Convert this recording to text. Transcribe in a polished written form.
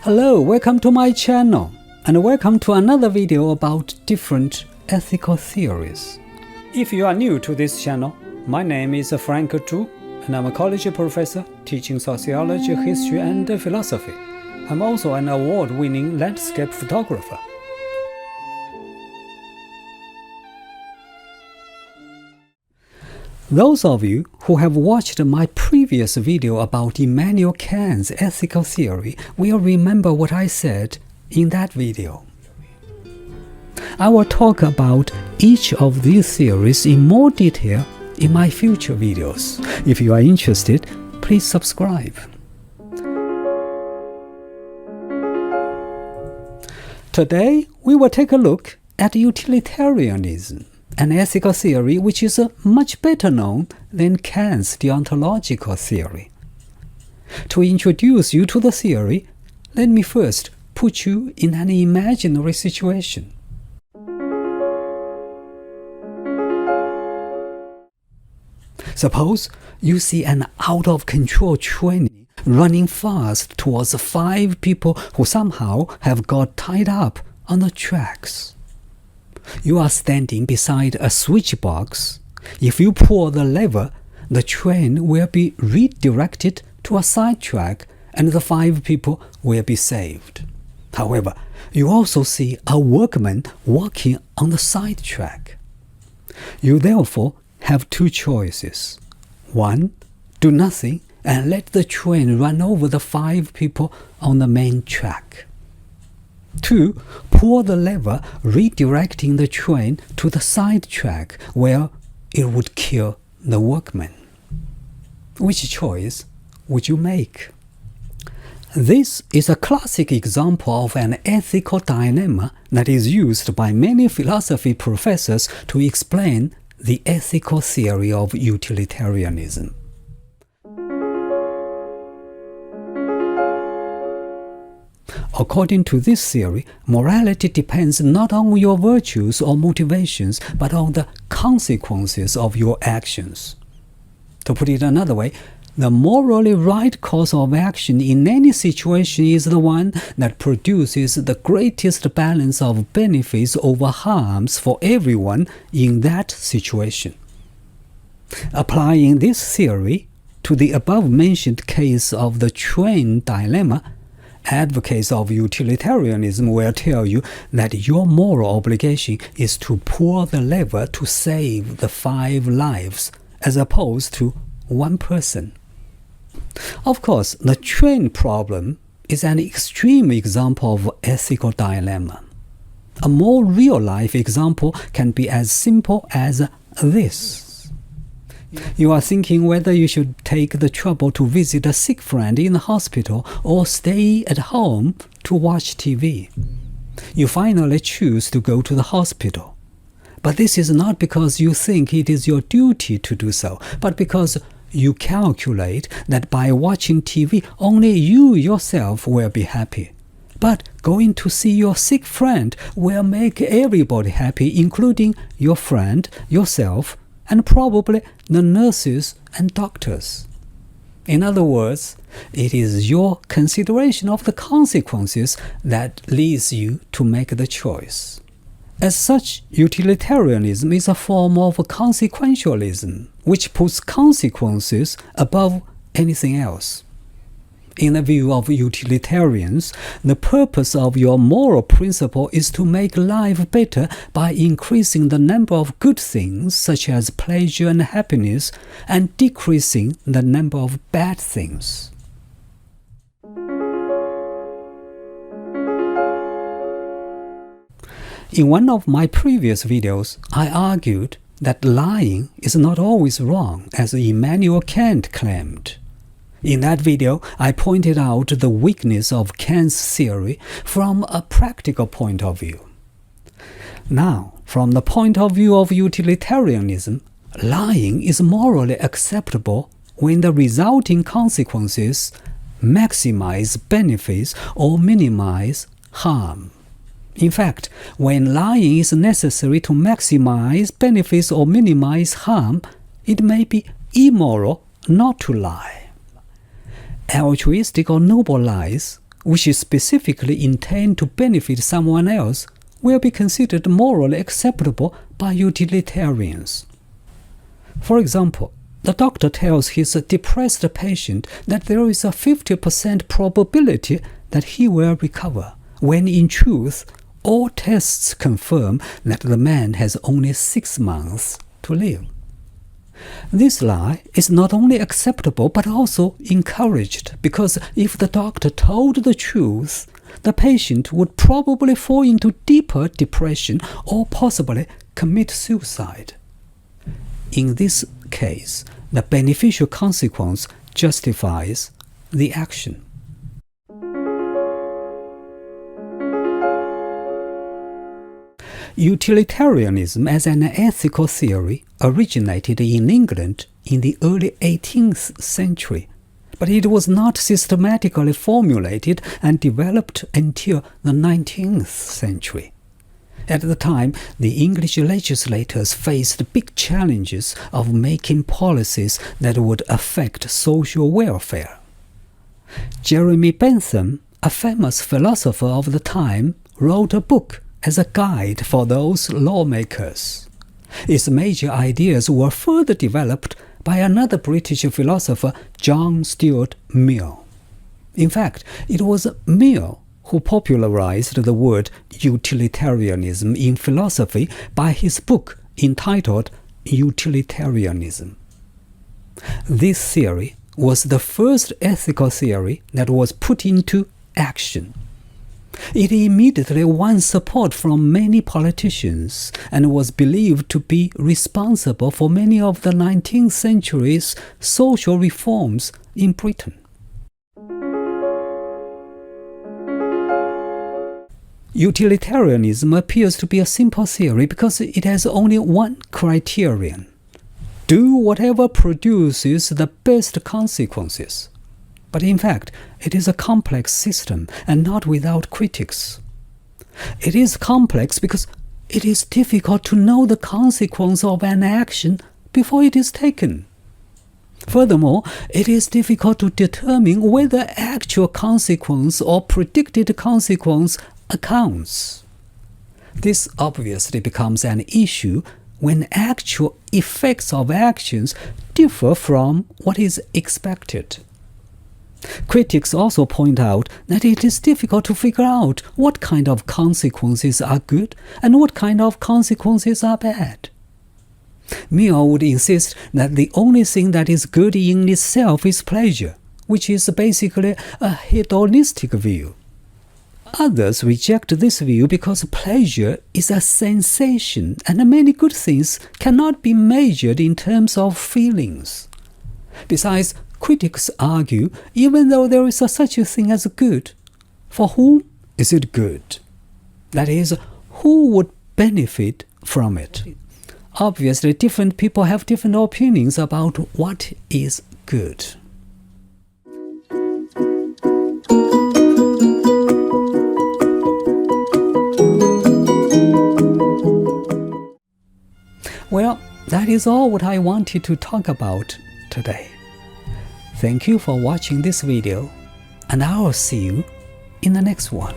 Hello, welcome to my channel, and welcome to another video about different ethical theories. If you are new to this channel, my name is Frank Zhu, and I'm a college professor teaching sociology, history, and philosophy. I'm also an award-winning landscape photographer. Those of you who have watched my previous video about Immanuel Kant's ethical theory will remember what I said in that video. I will talk about each of these theories in more detail in my future videos. If you are interested, please subscribe. Today, we will take a look at utilitarianism, an ethical theory which is much better known than Kant's deontological theory. To introduce you to the theory, let me first put you in an imaginary situation. Suppose you see an out-of-control train running fast towards 5 people who somehow have got tied up on the tracks. You are standing beside a switch box. If you pull the lever, the train will be redirected to a side track and the 5 people will be saved. However, you also see a workman walking on the side track. You therefore have 2 choices. 1. Do nothing and let the train run over the 5 people on the main track. 2. Pull the lever, redirecting the train to the side track where it would kill the workman. Which choice would you make? This is a classic example of an ethical dilemma that is used by many philosophy professors to explain the ethical theory of utilitarianism. According to this theory, morality depends not on your virtues or motivations, but on the consequences of your actions. To put it another way, the morally right course of action in any situation is the one that produces the greatest balance of benefits over harms for everyone in that situation. Applying this theory to the above-mentioned case of the train dilemma, advocates of utilitarianism will tell you that your moral obligation is to pull the lever to save the 5 lives, as opposed to 1 person. Of course, the train problem is an extreme example of ethical dilemma. A more real-life example can be as simple as this. You are thinking whether you should take the trouble to visit a sick friend in the hospital or stay at home to watch TV. You finally choose to go to the hospital. But this is not because you think it is your duty to do so, but because you calculate that by watching TV, only you yourself will be happy. But going to see your sick friend will make everybody happy, including your friend, yourself, and probably the nurses and doctors. In other words, it is your consideration of the consequences that leads you to make the choice. As such, utilitarianism is a form of consequentialism, which puts consequences above anything else. In the view of utilitarians, the purpose of your moral principle is to make life better by increasing the number of good things, such as pleasure and happiness, and decreasing the number of bad things. In one of my previous videos, I argued that lying is not always wrong, as Immanuel Kant claimed. In that video, I pointed out the weakness of Kant's theory from a practical point of view. Now, from the point of view of utilitarianism, lying is morally acceptable when the resulting consequences maximize benefits or minimize harm. In fact, when lying is necessary to maximize benefits or minimize harm, it may be immoral not to lie. Altruistic or noble lies which specifically intend to benefit someone else, will be considered morally acceptable by utilitarians. For example, the doctor tells his depressed patient that there is a 50% probability that he will recover, when in truth, all tests confirm that the man has only 6 months to live. This lie is not only acceptable but also encouraged, because if the doctor told the truth, the patient would probably fall into deeper depression or possibly commit suicide. In this case, the beneficial consequence justifies the action. Utilitarianism as an ethical theory originated in England in the early 18th century, but it was not systematically formulated and developed until the 19th century. At the time, the English legislators faced big challenges of making policies that would affect social welfare. Jeremy Bentham, a famous philosopher of the time, wrote a book as a guide for those lawmakers. Its major ideas were further developed by another British philosopher, John Stuart Mill. In fact, it was Mill who popularized the word utilitarianism in philosophy by his book entitled Utilitarianism. This theory was the first ethical theory that was put into action. It immediately won support from many politicians and was believed to be responsible for many of the 19th century's social reforms in Britain. Utilitarianism appears to be a simple theory because it has only one criterion: do whatever produces the best consequences. But in fact, it is a complex system and not without critics. It is complex because it is difficult to know the consequence of an action before it is taken. Furthermore, it is difficult to determine whether actual consequence or predicted consequence accounts. This obviously becomes an issue when actual effects of actions differ from what is expected. Critics also point out that it is difficult to figure out what kind of consequences are good and what kind of consequences are bad. Mill would insist that the only thing that is good in itself is pleasure, which is basically a hedonistic view. Others reject this view because pleasure is a sensation and many good things cannot be measured in terms of feelings. Besides, critics argue, even though there is such a thing as good, for whom is it good? That is, who would benefit from it? Obviously, different people have different opinions about what is good. Well, that is all what I wanted to talk about today. Thank you for watching this video, and I will see you in the next one.